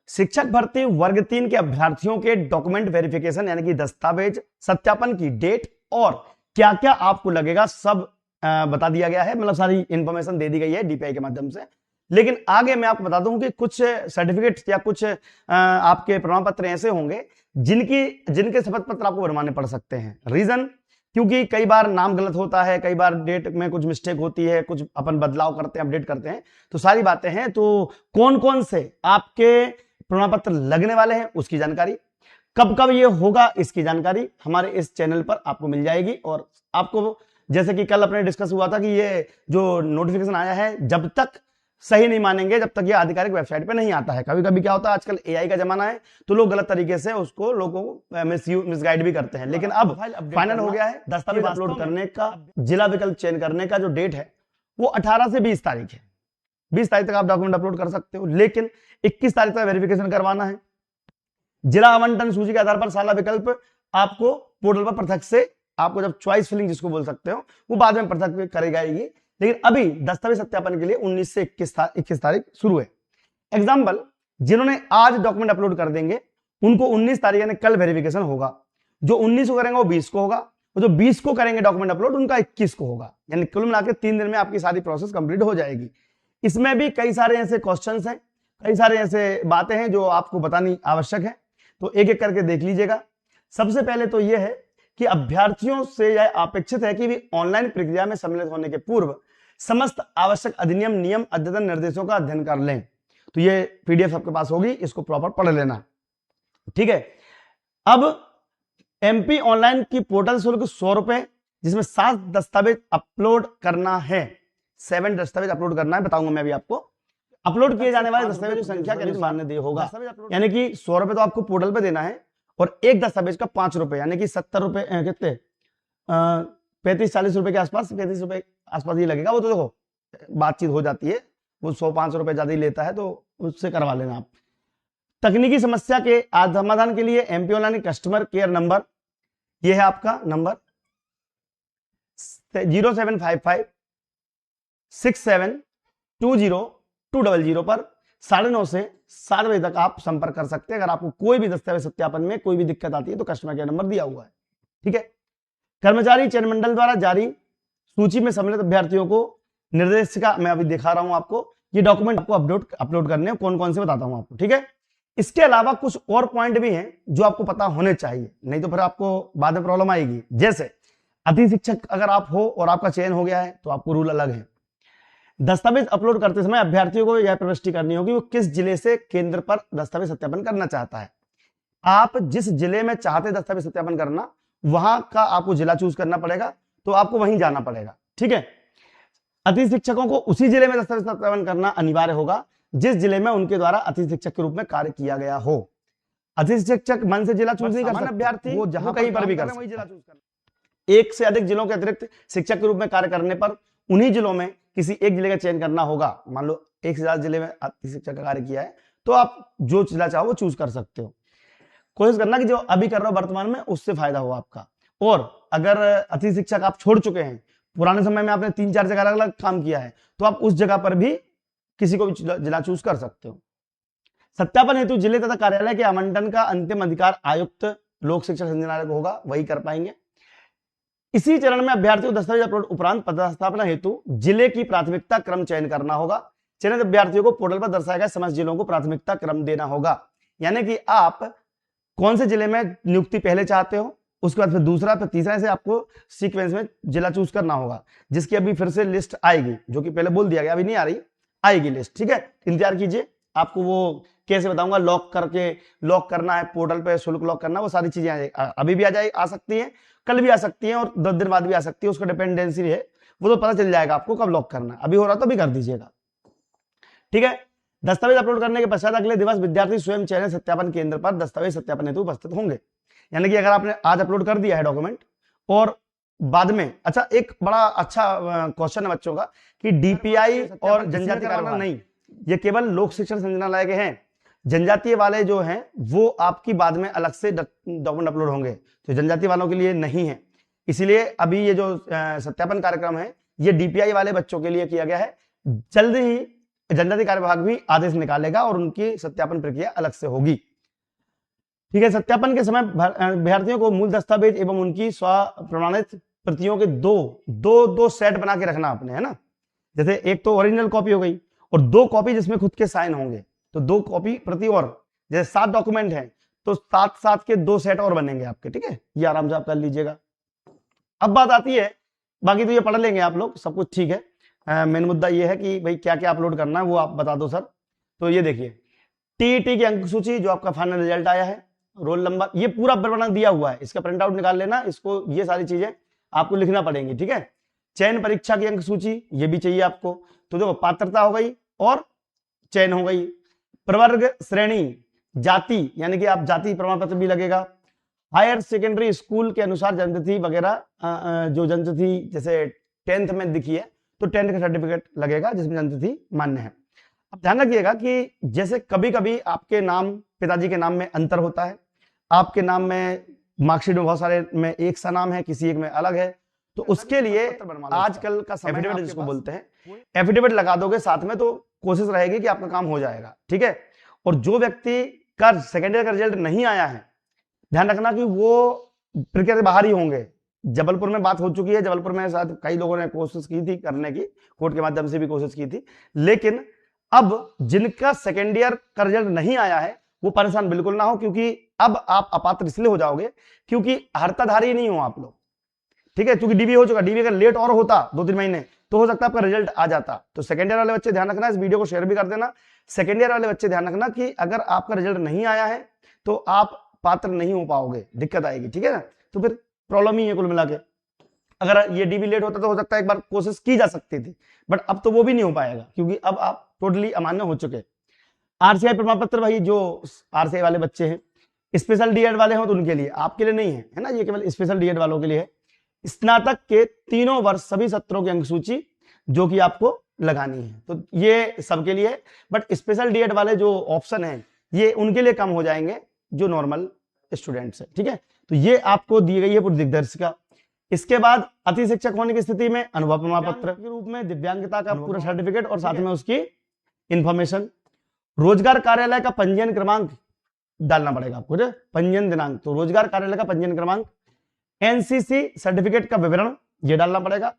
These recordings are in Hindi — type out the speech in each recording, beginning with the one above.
शिक्षक भर्ती वर्ग 3 के अभ्यर्थियों के डॉक्यूमेंट वेरिफिकेशन यानी कि दस्तावेज सत्यापन की डेट और क्या क्या आपको लगेगा सब बता दिया गया है, मतलब सारी इंफॉर्मेशन दे दी गई है डीपीआई के माध्यम से। लेकिन आगे मैं आपको बता दूं कि कुछ सर्टिफिकेट या कुछ आपके प्रमाण पत्र ऐसे होंगे जिनके शपथ पत्र आपको बनवाने पड़ सकते हैं। रीजन, क्योंकि कई बार नाम गलत होता है, कई बार डेट में कुछ मिस्टेक होती है, कुछ अपन बदलाव करते हैं, अपडेट करते हैं, तो सारी बातें हैं। तो कौन कौन से आपके प्रमाण पत्र लगने वाले हैं उसकी जानकारी, कब कब ये होगा इसकी जानकारी हमारे इस चैनल पर आपको मिल जाएगी। और आपको जैसे कि कल अपने डिस्कस हुआ था कि ये जो नोटिफिकेशन आया है जब तक सही नहीं मानेंगे जब तक ये आधिकारिक वेबसाइट पे नहीं आता है। कभी कभी क्या होता है, आजकल एआई का जमाना है तो लोग गलत तरीके से उसको लोगों को मिसगाइड भी करते हैं। लेकिन अब फाइनल हो गया है, दस्तावेज अपलोड करने का जिला विकल्प चयन करने का जो डेट है वो 18 से 20 तारीख है। 20 तारीख तक आप डॉक्यूमेंट अपलोड कर सकते हो, लेकिन 21 तारीख तक वेरिफिकेशन करवाना है। जिला आवंटन सूची के आधार पर साला विकल्प आपको पोर्टल पर पृथक से, आपको जब चॉइस फिलिंग जिसको बोल सकते हो वो बाद में पृथक करी जाएगी। लेकिन अभी दस्तावेज सत्यापन के लिए 19 से 21 तारीख शुरू है। एग्जाम्पल, जिन्होंने आज डॉक्यूमेंट अपलोड कर देंगे उनको 19 तारीख यानी कल वेरिफिकेशन होगा। जो 19 को करेंगे वो 20 को होगा, और जो 20 को करेंगे डॉक्यूमेंट अपलोड उनका 21 को होगा। यानी कुल मिलाकर 3 दिन में आपकी सारी प्रोसेस कंप्लीट हो जाएगी। इसमें भी कई सारे ऐसे क्वेश्चंस हैं, कई सारे ऐसे बातें हैं जो आपको बतानी आवश्यक है, तो एक एक करके देख लीजिएगा। सबसे पहले तो यह है कि अभ्यर्थियों से यह अपेक्षित है कि वे ऑनलाइन प्रक्रिया में सम्मिलित होने के पूर्व समस्त आवश्यक अधिनियम, नियम, अद्यतन निर्देशों का अध्ययन कर लें। तो ये पीडीएफ आपके पास होगी, इसको प्रॉपर पढ़ लेना, ठीक है। अब एमपी ऑनलाइन की पोर्टल शुल्क 100 रुपए, जिसमें 7 दस्तावेज अपलोड करना है, 7 दस्तावेज अपलोड करना है, बताऊंगा मैं अभी आपको। अपलोड किए जाने वाले दस्तावेजों की संख्या के अनुसार मान्यदेय होगा, यानी कि 100 रुपए तो आपको पोर्टल पे देना है और एक दस्तावेज का 5 रुपए यानी कि 70 रुपए, कितने 35-40 रुपए के आसपास, 35 रुपए आसपास ही लगेगा। वो तो देखो बातचीत हो जाती है, वो 100-500 रुपए ज्यादा ही लेता है, तो उससे करवा लेना आप। तकनीकी समस्या के समाधान के लिए MP online customer care number, ये है आपका नंबर 0755 6720 पर 9:30 से 7 बजे तक आप संपर्क कर सकते हैं। अगर आपको कोई भी दस्तावेज सत्यापन में कोई भी दिक्कत आती है तो कस्टमर केयर नंबर दिया हुआ है, ठीक है। कर्मचारी चयन मंडल द्वारा जारी सूची में सम्मिलित अभ्यर्थियों को निर्देशिका, मैं अभी दिखा रहा हूं आपको, ये डॉक्यूमेंट आपको अपलोड करने हैं, कौन कौन से बताता हूं आपको, ठीक है। इसके अलावा कुछ और पॉइंट भी हैं जो आपको पता होने चाहिए, नहीं तो फिर आपको बाद में प्रॉब्लम आएगी। जैसे अति शिक्षक अगर आप हो और आपका चयन हो गया है तो आपको रूल अलग है। दस्तावेज अपलोड करते समय अभ्यर्थियों को यह प्रविष्टि करनी होगी वो किस जिले से केंद्र पर दस्तावेज सत्यापन करना चाहता है। आप जिस जिले में चाहते दस्तावेज सत्यापन करना, वहां का आपको जिला चूज करना पड़ेगा, तो आपको वहीं जाना पड़ेगा, ठीक है। अति शिक्षकों को उसी जिले में दस्तावेज सत्यापन करना अनिवार्य होगा जिस जिले में उनके द्वारा अति शिक्षक के रूप में कार्य किया गया हो। अति शिक्षक मन से जिला चूज नहीं कर सकते, अभ्यर्थी वो जहां कहीं पर भी कर सकते हैं। एक से अधिक जिलों के अतिरिक्त शिक्षक के रूप में कार्य करने पर उन्हीं जिलों में किसी एक जिले का चयन करना होगा। मान लो एक से ज्यादा जिले में अति शिक्षक का कार्य किया है तो आप जो जिला चाहो वो चूज कर सकते हो। कोशिश करना कि जो अभी कर रहे हो वर्तमान में उससे फायदा हो आपका। और अगर अति शिक्षक आप छोड़ चुके हैं, पुराने समय में आपने 3-4 जगह अलग अलग काम किया है, तो आप उस जगह पर भी किसी को भी जिला चूज कर सकते हो। सत्यापन हेतु जिले तथा कार्यालय के आवंटन का अंतिम अधिकार आयुक्त लोक शिक्षण संचालनालय को होगा, वही कर पाएंगे। इसी चरण में अभ्यर्थियों को दस्तावेज अपलोड उपरांत पदस्थापना हेतु जिले की प्राथमिकता क्रम चयन करना होगा। चयनित अभ्यर्थियों को पोर्टल पर दर्शाए गए समस्त जिलों को प्राथमिकता क्रम देना होगा, यानी कि आप कौन से जिले में नियुक्ति पहले चाहते हो, उसके बाद फिर दूसरा, फिर तीसरा, से आपको सीक्वेंस में जिला चूज करना होगा, जिसकी अभी फिर से लिस्ट आएगी, जो कि पहले बोल दिया गया, अभी नहीं आ रही, आएगी लिस्ट, ठीक है। इंतजार कीजिए, आपको वो कैसे बताऊंगा, लॉक करके लॉक करना है पोर्टल पे, शुल्क लॉक करना, वो सारी चीजें अभी भी आ सकती हैं, कल भी आ सकती हैं और 10 दिन बाद भी आ सकती है, उसका डिपेंडेंसी है, वो तो पता चल जाएगा आपको कब लॉक करना है। अभी हो रहा तो भी कर दीजिएगा, ठीक है। दस्तावेज अपलोड करने के पश्चात अगले दिवस विद्यार्थी स्वयं चयनित सत्यापन केंद्र पर दस्तावेज सत्यापन हेतु उपस्थित होंगे। यानी कि अगर आपने आज अपलोड कर दिया है डॉक्यूमेंट और बाद में, अच्छा एक बड़ा अच्छा क्वेश्चन है बच्चों का कि डीपीआई और जनजातीय कार्य नहीं, ये केवल लोक शिक्षण संचालनालय के हैं। जनजातीय वाले जो हैं वो आपकी बाद में अलग से डॉक्यूमेंट अपलोड होंगे, तो जनजातीय वालों के लिए नहीं है। इसीलिए अभी ये जो सत्यापन कार्यक्रम है ये डीपीआई वाले बच्चों के लिए किया गया है। जल्द ही जनजाति कार्य विभाग भी आदेश निकालेगा और उनकी सत्यापन प्रक्रिया अलग से होगी। ठीक है, सत्यापन के समय अभ्यर्थियों को मूल दस्तावेज एवं उनकी स्व प्रमाणित प्रतियों के दो सेट बना के रखना आपने, है ना। जैसे एक तो ओरिजिनल कॉपी हो गई और 2 कॉपी जिसमें खुद के साइन होंगे, तो 2 कॉपी प्रति, और जैसे 7 डॉक्यूमेंट हैं तो 7 के 2 सेट और बनेंगे आपके। ठीक है, ये आराम से आप कर लीजिएगा। अब बात आती है, बाकी तो ये पढ़ लेंगे आप लोग, सब कुछ ठीक है। मेन मुद्दा ये है कि भाई क्या क्या अपलोड करना है वो आप बता दो सर। तो ये देखिए, टीईटी की अंक सूची, जो आपका फाइनल रिजल्ट आया है, रोल नंबर, ये पूरा विवरण दिया हुआ है, इसका प्रिंट आउट निकाल लेना, इसको ये सारी चीजें आपको लिखना पड़ेंगी। ठीक है, चयन परीक्षा की अंक सूची, ये भी चाहिए आपको। तो देखो, पात्रता हो गई और चयन हो गई, प्रवर्ग, श्रेणी, जाति, यानी कि आप जाति प्रमाण पत्र भी लगेगा, हायर सेकेंडरी स्कूल के अनुसार जन्मतिथि वगैरह, जो जन्मतिथि जैसे 10th में दिखी है तो 10th का सर्टिफिकेट लगेगा जिसमें जन्मतिथि मान्य है। अब ध्यान रखिएगा कि जैसे कभी कभी आपके नाम, पिताजी के नाम में अंतर होता है, आपके नाम में मार्कशीट में बहुत सारे में एक सा नाम है, किसी एक में अलग है, तो उसके लिए आजकल का एफिडेविट जिसको बोलते हैं, एफिडेविट लगा दोगे साथ में तो कोशिश रहेगी कि आपका काम हो जाएगा। ठीक है, और जो व्यक्ति का सेकेंड ईयर का रिजल्ट नहीं आया है, ध्यान रखना कि वो प्रक्रिया से बाहर ही होंगे। जबलपुर में बात हो चुकी है, जबलपुर में शायद कई लोगों ने कोशिश की थी करने की, कोर्ट के माध्यम से भी कोशिश की थी, लेकिन अब जिनका सेकेंड ईयर का रिजल्ट नहीं आया है वो परेशान बिल्कुल ना हो, क्योंकि अब आप अपात्र इसलिए हो जाओगे क्योंकि हर्ताधारी नहीं हो आप लोग। ठीक है, क्योंकि डीबी हो चुका, डीबी अगर लेट और होता 2-3 महीने तो हो सकता है आपका रिजल्ट आ जाता। तो सेकेंड ईयर वाले बच्चे ध्यान रखना, इस वीडियो को शेयर भी कर देना। सेकेंड ईयर वाले बच्चे ध्यान रखना कि अगर आपका रिजल्ट नहीं आया है तो आप पात्र नहीं हो पाओगे, दिक्कत आएगी। ठीक है ना, तो फिर प्रॉब्लम ही है कुल मिला के। अगर ये डीबी लेट होता तो हो सकता है एक बार कोशिश की जा सकती थी, बट अब तो वो भी नहीं हो पाएगा क्योंकि अब आप टोटली अमान्य हो चुके। आरसीआई प्रमाण पत्र, भाई जो आरसीआई वाले बच्चे हैं, स्पेशल डीएड वाले हो तो उनके लिए, आपके लिए नहीं है, है ना, ये केवल स्पेशल डीएड वालों के लिए है। स्नातक के 3 वर्ष सभी सत्रों की अंक सूची जो कि आपको लगानी है, तो ये सबके लिए, बट स्पेशल डीएड वाले जो ऑप्शन है ये उनके लिए कम हो जाएंगे जो नॉर्मल स्टूडेंट्स है। ठीक है, तो ये आपको दी गई है पूरी दिग्दर्शिका। इसके बाद अति शिक्षक होने की स्थिति में अनुभव प्रमाण पत्र के रूप में दिव्यांगता का पूरा सर्टिफिकेट और साथ में उसकी इंफॉर्मेशन, रोजगार कार्यालय का पंजीयन क्रमांक डालना पड़ेगा आपको, पंजीयन दिनांक, तो रोजगार कार्यालय का पंजीयन क्रमांक, एनसीसी सर्टिफिकेट का विवरण ये डालना पड़ेगा,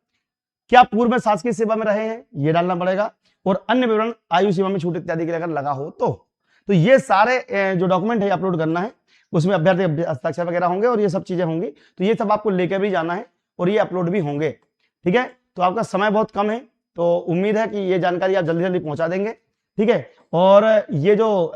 क्या पूर्व में शासकीय सेवा में रहे हैं ये डालना पड़ेगा, और अन्य विवरण आयु सीमा में छूट इत्यादि के लिए अगर लगा हो तो ये सारे जो डॉक्यूमेंट है अपलोड करना है, उसमें अभ्यर्थी हस्ताक्षर वगैरह होंगे और ये सब चीजें होंगी, तो ये सब आपको लेकर भी जाना है और ये अपलोड भी होंगे। ठीक है, तो आपका समय बहुत कम है, तो उम्मीद है कि ये जानकारी आप जल्दी जल्दी पहुंचा देंगे। ठीक है, और ये जो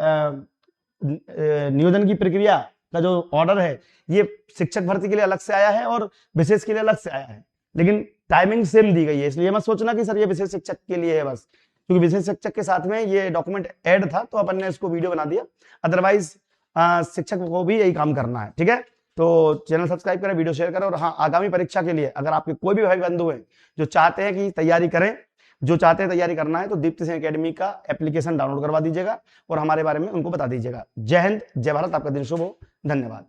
नियोजन की प्रक्रिया का जो ऑर्डर है ये शिक्षक भर्ती के लिए अलग से आया है और विशेष के लिए अलग से आया है, लेकिन टाइमिंग सेम दी गई है, इसलिए मत सोचना कि सर ये विशेष शिक्षक के लिए है बस, क्योंकि विशेष शिक्षक के साथ में ये डॉक्यूमेंट ऐड था तो अपन ने इसको वीडियो बना दिया, अदरवाइज शिक्षक को भी यही काम करना है। ठीक है, तो चैनल सब्सक्राइब करें, वीडियो शेयर करें, और हाँ, आगामी परीक्षा के लिए अगर आपके कोई भी भाई बंधु हैं जो चाहते हैं कि तैयारी करें, जो चाहते हैं तैयारी करना है, तो दीप्ति सिंह एकेडमी का एप्लीकेशन डाउनलोड करवा दीजिएगा और हमारे बारे में उनको बता दीजिएगा। जय हिंद, जय भारत, आपका दिन शुभ हो, धन्यवाद।